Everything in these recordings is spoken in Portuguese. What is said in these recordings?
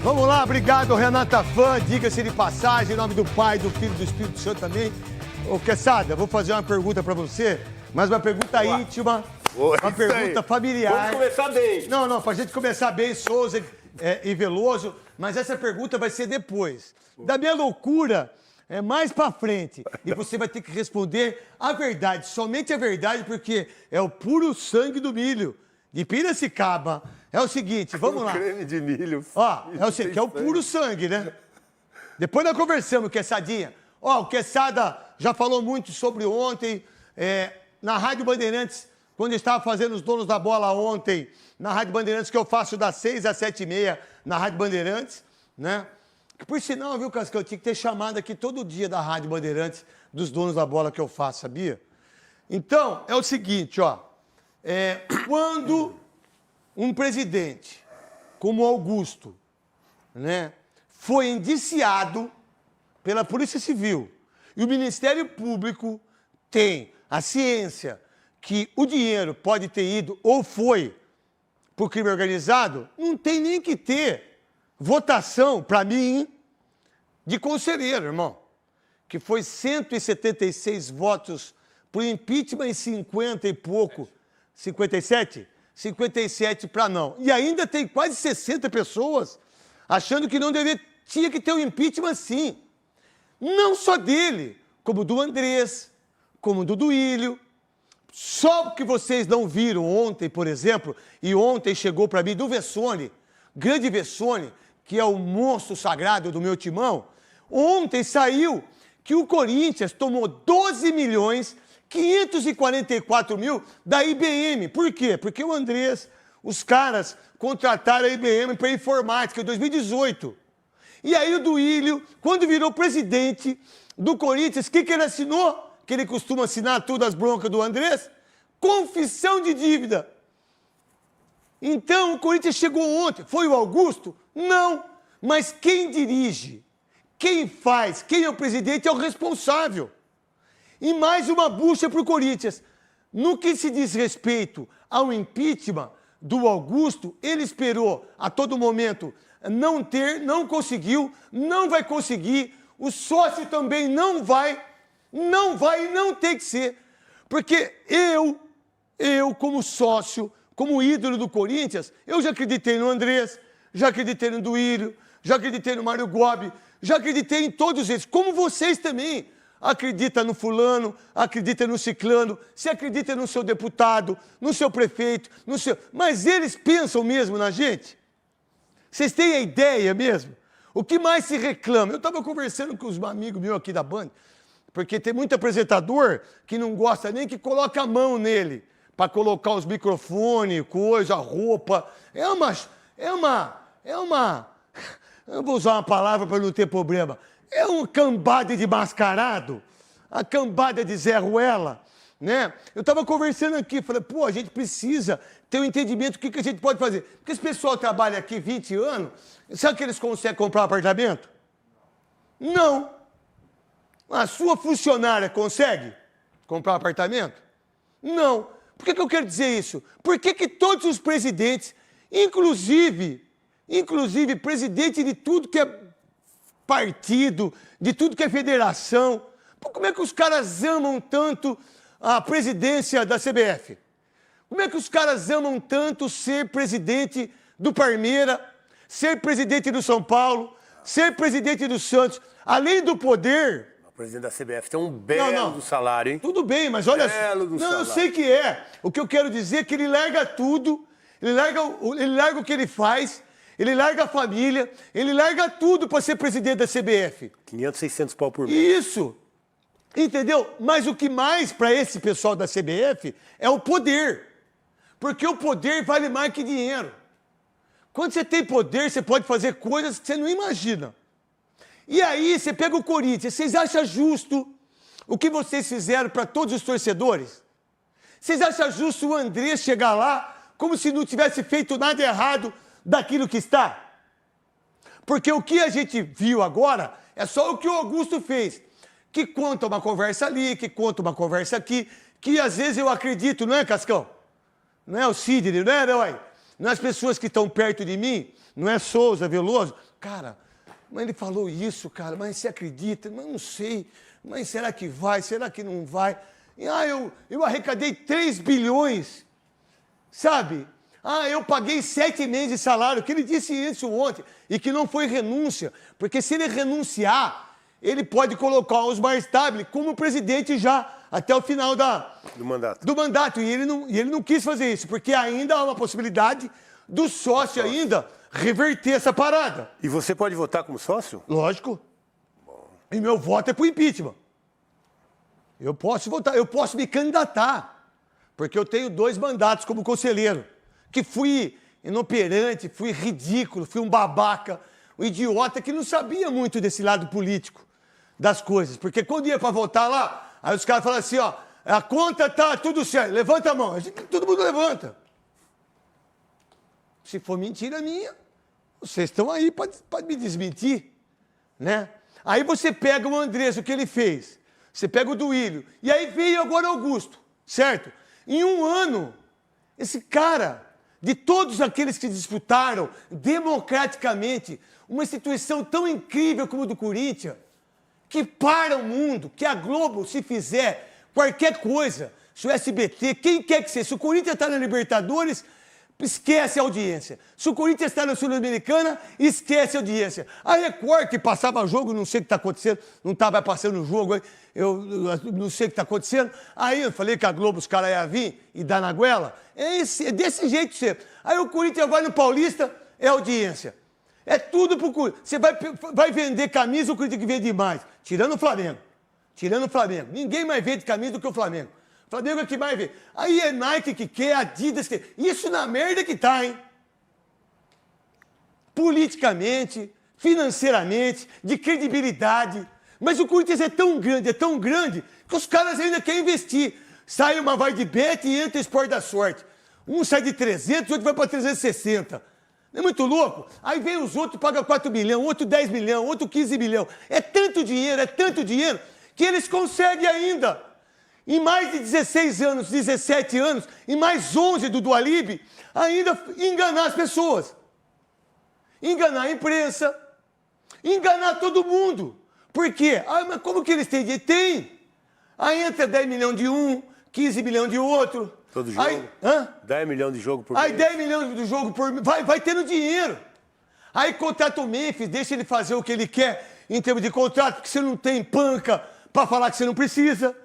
Vamos lá, obrigado, Renata Fã. Diga-se de passagem, em nome do Pai, do Filho e do Espírito Santo também. Ô, Quesada, vou fazer uma pergunta pra você, mas uma pergunta íntima, uma pergunta familiar. Vamos começar bem. Não, pra gente começar bem, Souza e Veloso, mas essa pergunta vai ser depois. Da minha loucura, mais pra frente. E você vai ter que responder a verdade, somente a verdade, porque é o puro sangue do milho de Piracicaba. É o seguinte, vamos lá. Creme de milho. Ó, é o seguinte, que é o puro sangue, né? Depois nós conversamos, Quessadinha. Ó, o Quesada já falou muito sobre ontem, na Rádio Bandeirantes, quando eu estava fazendo os Donos da Bola ontem, na Rádio Bandeirantes, que eu faço das 6 às 7h30, na Rádio Bandeirantes, né? Que por sinal, viu, Cascão, eu tinha que ter chamado aqui todo dia da Rádio Bandeirantes, dos Donos da Bola que eu faço, sabia? Então, é o seguinte, ó. Quando um presidente como Augusto, né, foi indiciado pela Polícia Civil e o Ministério Público tem a ciência que o dinheiro pode ter ido ou foi para o crime organizado, não tem nem que ter votação, para mim, de conselheiro, irmão. Que foi 176 votos por impeachment e 50 e pouco, 57? 57 para não. E ainda tem quase 60 pessoas achando que não tinha que ter um impeachment sim. Não só dele, como do Andrés, como do Duílio. Só que vocês não viram ontem, por exemplo, e ontem chegou para mim do Vessone, grande Vessone, que é o monstro sagrado do meu timão, ontem saiu que o Corinthians tomou 12.544.000 da IBM. Por quê? Porque o Andrés, os caras contrataram a IBM para informática em 2018. E aí o Duílio, quando virou presidente do Corinthians, o que ele assinou? Que ele costuma assinar tudo as broncas do Andrés? Confissão de dívida. Então o Corinthians chegou ontem. Foi o Augusto? Não. Mas quem dirige, quem faz, quem é o presidente é o responsável. E mais uma bucha para o Corinthians. No que se diz respeito ao impeachment do Augusto, ele esperou a todo momento não conseguiu, não vai conseguir, o sócio também não vai e não tem que ser. Porque eu como sócio, como ídolo do Corinthians, eu já acreditei no Andrés, já acreditei no Duílio, já acreditei no Mário Gobi, já acreditei em todos eles, como vocês também. Acredita no fulano, acredita no ciclano, se acredita no seu deputado, no seu prefeito, no seu... Mas eles pensam mesmo na gente? Vocês têm a ideia mesmo? O que mais se reclama? Eu estava conversando com os amigos meus aqui da Band, porque tem muito apresentador que não gosta nem que coloque a mão nele para colocar os microfones, coisa, roupa. Eu vou usar uma palavra para não ter problema. É um cambada de mascarado, a cambada de Zé Ruela, né? Eu estava conversando aqui, falei, pô, a gente precisa ter um entendimento do que a gente pode fazer. Porque esse pessoal trabalha aqui 20 anos, sabe que eles conseguem comprar um apartamento? Não. A sua funcionária consegue comprar um apartamento? Não. Por que eu quero dizer isso? Por que todos os presidentes, inclusive presidente de tudo que é partido, de tudo que é federação, como é que os caras amam tanto a presidência da CBF? Como é que os caras amam tanto ser presidente do Parmeira, ser presidente do São Paulo, ser presidente do Santos, além do poder... O presidente da CBF tem um belo salário, hein? Tudo bem, mas olha... Belo do salário. Eu sei que é. O que eu quero dizer é que ele larga tudo, ele larga o que ele faz, ele larga a família, ele larga tudo para ser presidente da CBF. 500, 600 pau por mês. Isso. Entendeu? Mas o que mais para esse pessoal da CBF é o poder. Porque o poder vale mais que dinheiro. Quando você tem poder, você pode fazer coisas que você não imagina. E aí, você pega o Corinthians, vocês acham justo o que vocês fizeram para todos os torcedores? Vocês acham justo o Andrés chegar lá como se não tivesse feito nada errado daquilo que está? Porque o que a gente viu agora é só o que o Augusto fez. Que conta uma conversa ali, que conta uma conversa aqui, que às vezes eu acredito, não é, Cascão? Não é o Sidney, não é, Herói? não é as pessoas que estão perto de mim, não é Souza, Veloso. Cara, mas ele falou isso, cara, mas você acredita? Mas não sei, mas será que vai? Será que não vai? E, eu arrecadei 3 bilhões, sabe? Eu paguei 7 meses de salário, que ele disse isso ontem, e que não foi renúncia, porque se ele renunciar, ele pode colocar o Osmar Stabile como presidente já até o final do mandato. E ele não quis fazer isso, porque ainda há uma possibilidade do sócio ainda reverter essa parada. E você pode votar como sócio? Lógico. E meu voto é pro impeachment. Eu posso votar, eu posso me candidatar, porque eu tenho 2 mandatos como conselheiro, que fui inoperante, fui ridículo, fui um babaca, um idiota que não sabia muito desse lado político das coisas. Porque quando ia para votar lá, aí os caras falam assim, ó, a conta tá tudo certo, levanta a mão. Todo mundo levanta. Se for mentira minha, vocês estão aí para me desmentir, né? Aí você pega o Andrés, o que ele fez. Você pega o Duílio. E aí veio agora Augusto, certo? Em um ano, esse cara, de todos aqueles que disputaram democraticamente uma instituição tão incrível como a do Corinthians, que para o mundo, que a Globo, se fizer qualquer coisa, se o SBT, quem quer que seja, se o Corinthians está na Libertadores, esquece a audiência. Se o Corinthians está na Sul-Americana, esquece a audiência. A Record, que passava jogo, não sei o que está acontecendo, não estava passando o jogo, eu não sei o que está acontecendo. Aí eu falei que a Globo, os caras iam vir e dar na goela. É desse jeito sempre. Aí o Corinthians vai no Paulista, é audiência. É tudo pro Corinthians. Você vai vender camisa, o Corinthians que vende mais. Tirando o Flamengo. Tirando o Flamengo. Ninguém mais vende camisa do que o Flamengo. O Flamengo é que mais vende. Aí é Nike que quer, Adidas que quer. Isso na merda que tá, hein? Politicamente, financeiramente, de credibilidade. Mas o Corinthians é tão grande, que os caras ainda querem investir. Sai uma vai de bet e entra o Sport da Sorte. Um sai de 300, o outro vai para 360. Não é muito louco? Aí vem os outros, paga 4 milhões, outro 10 milhões, outro 15 milhões. É tanto dinheiro, que eles conseguem ainda, em mais de 16 anos, 17 anos, e mais 11 do Dualib, ainda enganar as pessoas. Enganar a imprensa, enganar todo mundo. Por quê? Mas como que eles têm dinheiro? Tem. Aí entra 10 milhões de um, 15 milhões de outro. Todo jogo? Aí, 10 milhões de jogo por mês. Aí 10 milhões de jogo por mês. Vai tendo dinheiro. Aí contrata o Memphis, deixa ele fazer o que ele quer em termos de contrato, porque você não tem panca para falar que você não precisa.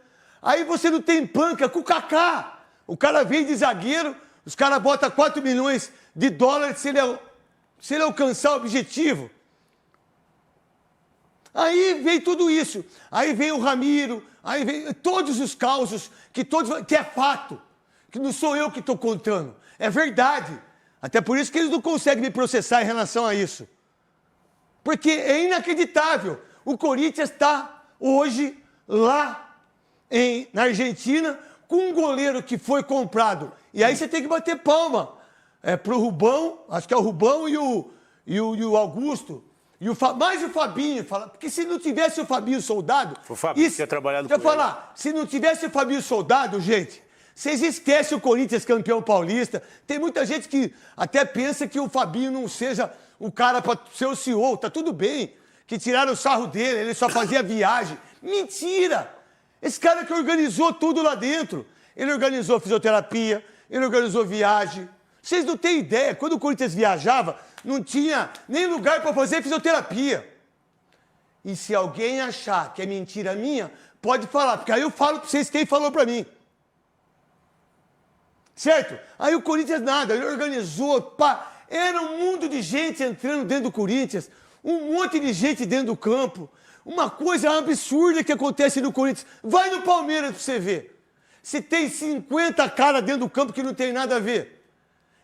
Aí você não tem panca com o Kaká. O cara vem de zagueiro, os caras botam 4 milhões de dólares se ele alcançar o objetivo. Aí vem tudo isso. Aí vem o Ramiro, aí vem todos os causos, que é fato. Que não sou eu que estou contando. É verdade. Até por isso que eles não conseguem me processar em relação a isso. Porque é inacreditável. O Corinthians está hoje lá na Argentina com um goleiro que foi comprado. E aí você tem que bater palma pro Rubão, acho que é o Rubão e o Augusto. Mais o Fabinho, porque se não tivesse o Fabinho Soldado... O Fabinho tinha trabalhado com ele. Deixa eu falar, se não tivesse o Fabinho Soldado, gente, vocês esquecem o Corinthians campeão paulista. Tem muita gente que até pensa que o Fabinho não seja o cara para ser o CEO, tá tudo bem, que tiraram o sarro dele, ele só fazia viagem. Mentira! Esse cara que organizou tudo lá dentro. Ele organizou fisioterapia, ele organizou viagem. Vocês não têm ideia, quando o Corinthians viajava, não tinha nem lugar para fazer fisioterapia. E se alguém achar que é mentira minha, pode falar, porque aí eu falo para vocês quem falou para mim. Certo? Aí o Corinthians nada, ele organizou, pá. Era um mundo de gente entrando dentro do Corinthians, um monte de gente dentro do campo. Uma coisa absurda que acontece no Corinthians. Vai no Palmeiras para você ver. Se tem 50 caras dentro do campo que não tem nada a ver.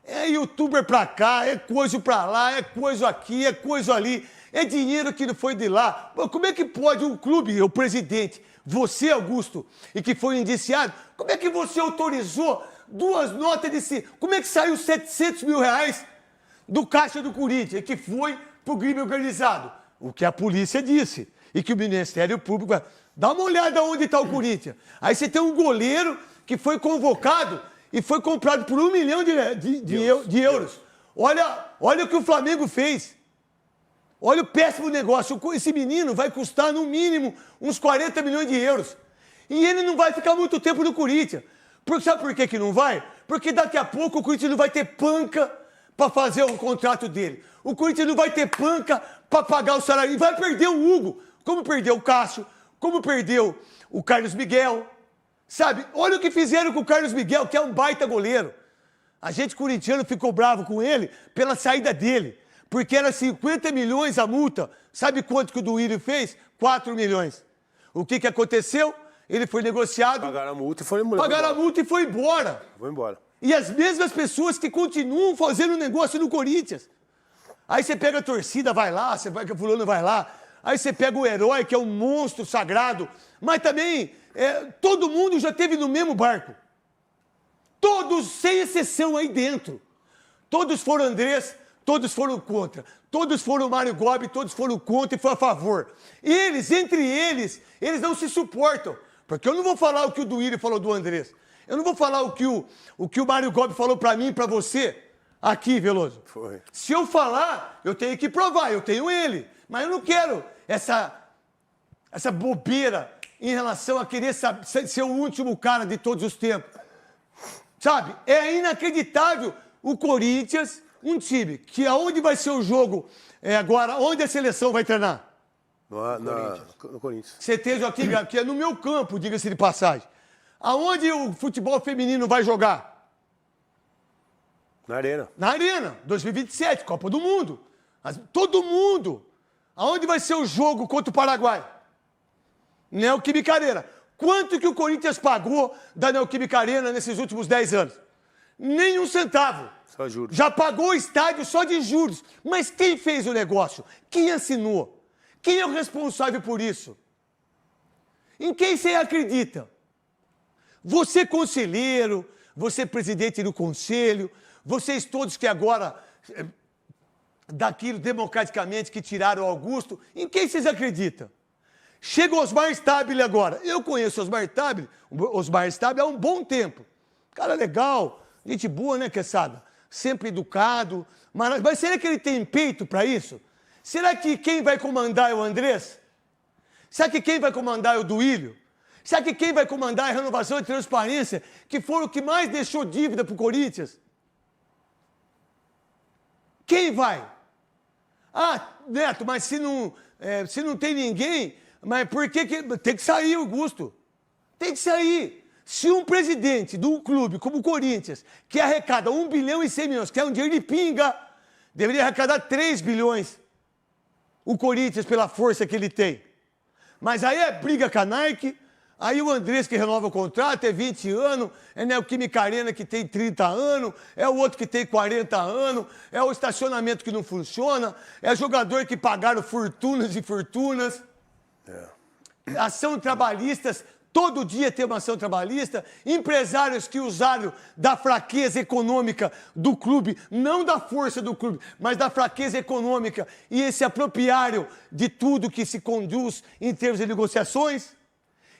É youtuber pra cá, é coisa pra lá, é coisa aqui, é coisa ali. É dinheiro que não foi de lá. Como é que pode um clube, o presidente, você, Augusto, e que foi indiciado, como é que você autorizou 2 notas de... Como é que saiu 700 mil reais do caixa do Corinthians, que foi pro crime organizado? O que a polícia disse. E que o Ministério Público... Dá uma olhada onde está o Corinthians. Aí você tem um goleiro que foi convocado e foi comprado por 1 milhão de euros. Olha o que o Flamengo fez. Olha o péssimo negócio. Esse menino vai custar, no mínimo, uns 40 milhões de euros. E ele não vai ficar muito tempo no Corinthians. Sabe por que não vai? Porque daqui a pouco o Corinthians não vai ter panca para fazer o contrato dele. O Corinthians não vai ter panca para pagar o salário. E vai perder o Hugo, como perdeu o Cássio, como perdeu o Carlos Miguel. Sabe? Olha o que fizeram com o Carlos Miguel, que é um baita goleiro. A gente corintiano ficou bravo com ele pela saída dele. Porque era 50 milhões a multa. Sabe quanto que o Duílio fez? 4 milhões. O que aconteceu? Ele foi negociado. Pagaram a multa e foi embora. Pagaram a multa e foi embora. Foi embora. E as mesmas pessoas que continuam fazendo negócio no Corinthians. Aí você pega a torcida, vai lá, você vai que o fulano vai lá. Aí você pega o herói, que é um monstro sagrado. Mas também, todo mundo já esteve no mesmo barco. Todos, sem exceção, aí dentro. Todos foram Andrés, todos foram contra. Todos foram Mário Gobi, todos foram contra e foi a favor. Entre eles não se suportam. Porque eu não vou falar o que o Duílio falou do Andrés. Eu não vou falar o que o Mário Gobi falou pra mim e pra você aqui, Veloso. Foi. Se eu falar, eu tenho que provar, eu tenho ele. Mas eu não quero essa bobeira em relação a querer ser o último cara de todos os tempos. Sabe? É inacreditável o Corinthians, um time que aonde vai ser o jogo agora, onde a seleção vai treinar? No Corinthians. Você esteja aqui, que é no meu campo, diga-se de passagem. Aonde o futebol feminino vai jogar? Na Arena. Na Arena, 2027, Copa do Mundo. Todo mundo. Aonde vai ser o jogo contra o Paraguai? Neoquímica Arena. Quanto que o Corinthians pagou da Neoquímica Arena nesses últimos 10 anos? Nem um centavo. Só juros. Já pagou o estádio só de juros. Mas quem fez o negócio? Quem assinou? Quem é o responsável por isso? Em quem você acredita? Você conselheiro, você presidente do conselho, vocês todos que agora, daquilo democraticamente que tiraram o Augusto, em quem vocês acreditam? Chega o Osmar Stabile agora. Eu conheço o Osmar Stabile há um bom tempo. Cara legal, gente boa, né, Quesada? Sempre educado. Mas será que ele tem peito para isso? Será que quem vai comandar é o Andrés? Será que quem vai comandar é o Duílio? Será que quem vai comandar é a renovação e transparência, que foram o que mais deixou dívida para o Corinthians? Quem vai? Ah, Neto, mas se não tem ninguém, mas por que tem que sair, Augusto? Tem que sair. Se um presidente de um clube como o Corinthians, que arrecada 1 bilhão e 100 milhões, que é um dinheiro de pinga, deveria arrecadar 3 bilhões, o Corinthians, pela força que ele tem. Mas aí é briga com a Nike, aí o Andrés que renova o contrato, é 20 anos, é Neoquímica Arena que tem 30 anos, é o outro que tem 40 anos, é o estacionamento que não funciona, é jogador que pagaram fortunas e fortunas. Ação trabalhistas, todo dia tem uma ação trabalhista, empresários que usaram da fraqueza econômica do clube, não da força do clube, mas da fraqueza econômica, e se apropriaram de tudo que se conduz em termos de negociações,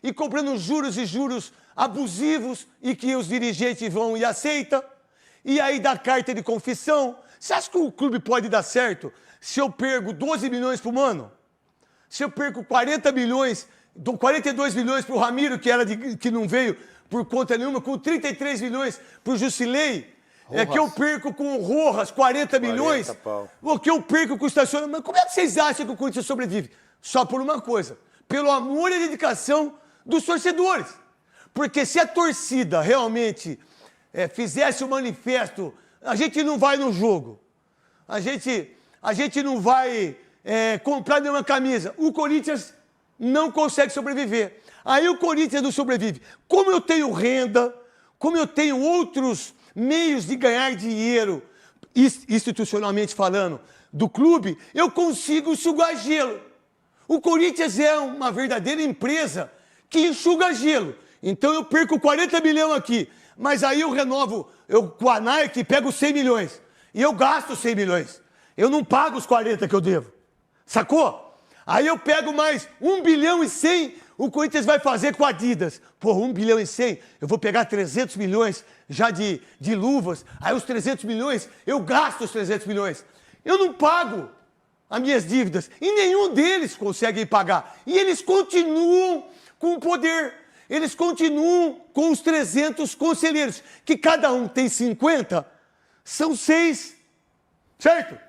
e cobrando juros e juros abusivos, e que os dirigentes vão e aceitam, e aí dá carta de confissão. Você acha que o clube pode dar certo se eu perco 12 milhões por ano? Se eu perco 40 milhões, 42 milhões para o Ramiro, que não veio por conta nenhuma, com 33 milhões para o Jusilei, que eu perco com o Rojas 40 milhões, o que eu perco com o estacionamento. Como é que vocês acham que o Corinthians sobrevive? Só por uma coisa, pelo amor e dedicação dos torcedores. Porque se a torcida realmente fizesse o manifesto, a gente não vai no jogo, a gente não vai comprar nenhuma camisa. O Corinthians não consegue sobreviver. Aí o Corinthians não sobrevive. Como eu tenho renda, como eu tenho outros meios de ganhar dinheiro, institucionalmente falando, do clube, eu consigo enxugar gelo. O Corinthians é uma verdadeira empresa que enxuga gelo. Então eu perco 40 milhões aqui, mas aí eu renovo, com a Nike pego 100 milhões. E eu gasto 100 milhões. Eu não pago os 40 que eu devo. Sacou? Aí eu pego mais 1 bilhão e 100, o Corinthians vai fazer com a Adidas? Pô, 1 bilhão e 100, eu vou pegar 300 milhões já de luvas, aí os 300 milhões, eu gasto os 300 milhões. Eu não pago as minhas dívidas e nenhum deles consegue pagar. E eles continuam com o poder, eles continuam com os 300 conselheiros, que cada um tem 50, são 6, certo?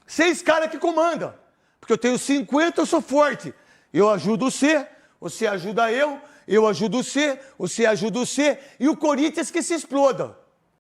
6 caras que comandam, porque eu tenho 50, eu sou forte. Eu ajudo você ajuda eu ajudo você ajuda você, e o Corinthians que se exploda.